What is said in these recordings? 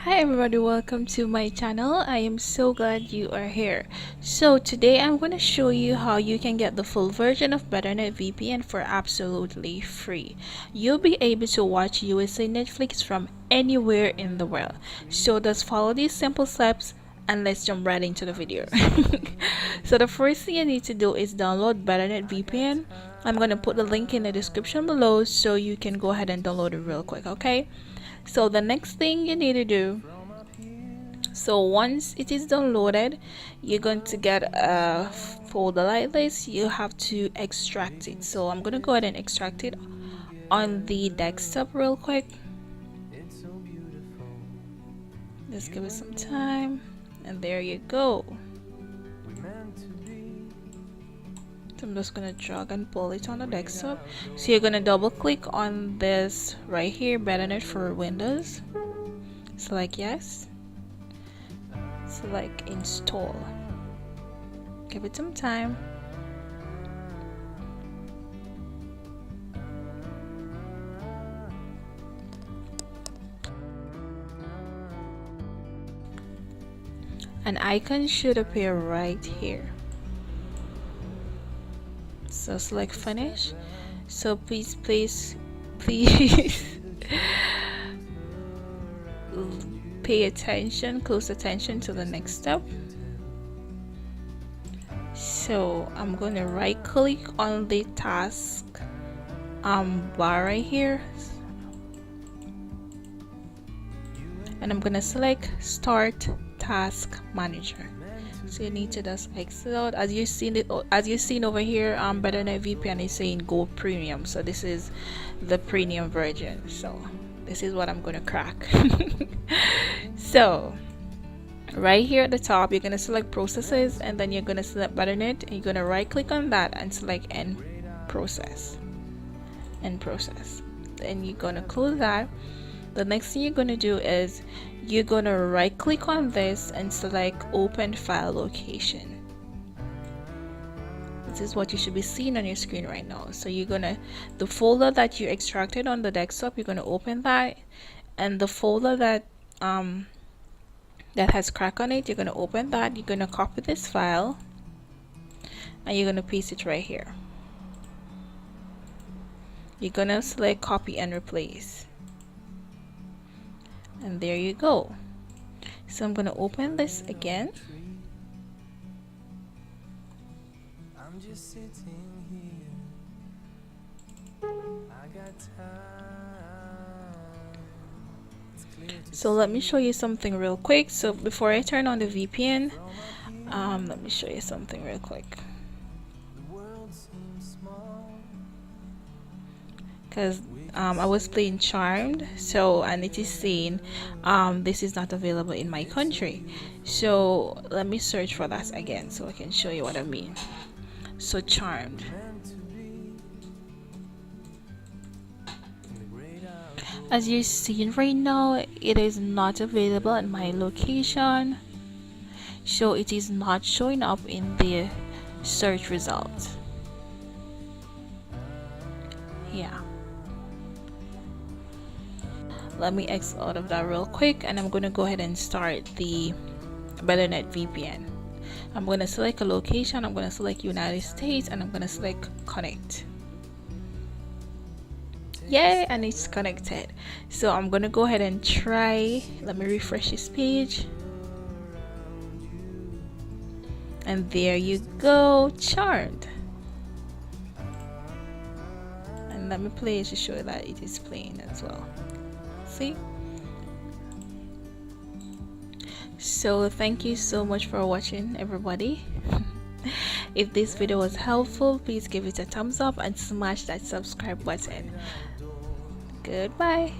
Hi everybody, welcome to my channel. I am so glad you are here. So today I'm going to show you how you can get the full version of BetterNet VPN for absolutely free. You'll be able to watch USA Netflix from anywhere in the world. So just follow these simple steps and let's jump right into the video. So the first thing you need to do is download BetterNet VPN. I'm going to put the link in the description below so you can go ahead and download it real quick, okay? So the next thing you need to do, so once it is downloaded, you're going to get a folder like this. You have to extract it. So I'm going to go ahead and extract it on the desktop real quick. Just give it some time, and there you go. So I'm just going to drag and pull it on the desktop. So you're going to double click on this right here, BetterNet for Windows. Select yes. Select install. Give it some time. An icon should appear right here. So select finish. So please pay attention, close attention to the next step. So I'm going to right click on the task bar right here, and I'm going to select start task manager. So you need to just exit out. As you've seen over here, BetterNet VPN is saying go premium, so this is the premium version. So this is what I'm gonna crack. So right here at the top, you're gonna select processes, and then you're gonna select BetterNet, and you're gonna right click on that and select end process. Then you're gonna close that. The next thing you're going to do is you're going to right click on this and select open file location. This is what you should be seeing on your screen right now. So you're going to, the folder that you extracted on the desktop, you're going to open that, and the folder that that has crack on it, you're going to open that. You're going to copy this file and you're going to paste it right here. You're going to select copy and replace. And there you go. So I'm going to open this again. I'm just sitting here. I got time. So let me show you something real quick. So before I turn on the VPN, let me show you something real quick. Because I was playing Charmed, so and it is saying this is not available in my country. So let me search for that again so I can show you what I mean. So Charmed, as you're seeing right now, it is not available in my location, so it is not showing up in the search results. Yeah, let me exit out of that real quick, and I'm going to go ahead and start the BetterNet VPN. I'm going to select a location. I'm going to select United States, and I'm going to select connect. Yay, and it's connected. So I'm going to go ahead and try. Let me refresh this page, and there you go, Charmed. And let me play it to show you that it is playing as well. See? So thank you so much for watching, everybody. If this video was helpful, please give it a thumbs up and smash that subscribe button. Goodbye.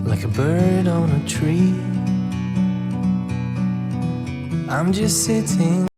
Like a bird on a tree, I'm just sitting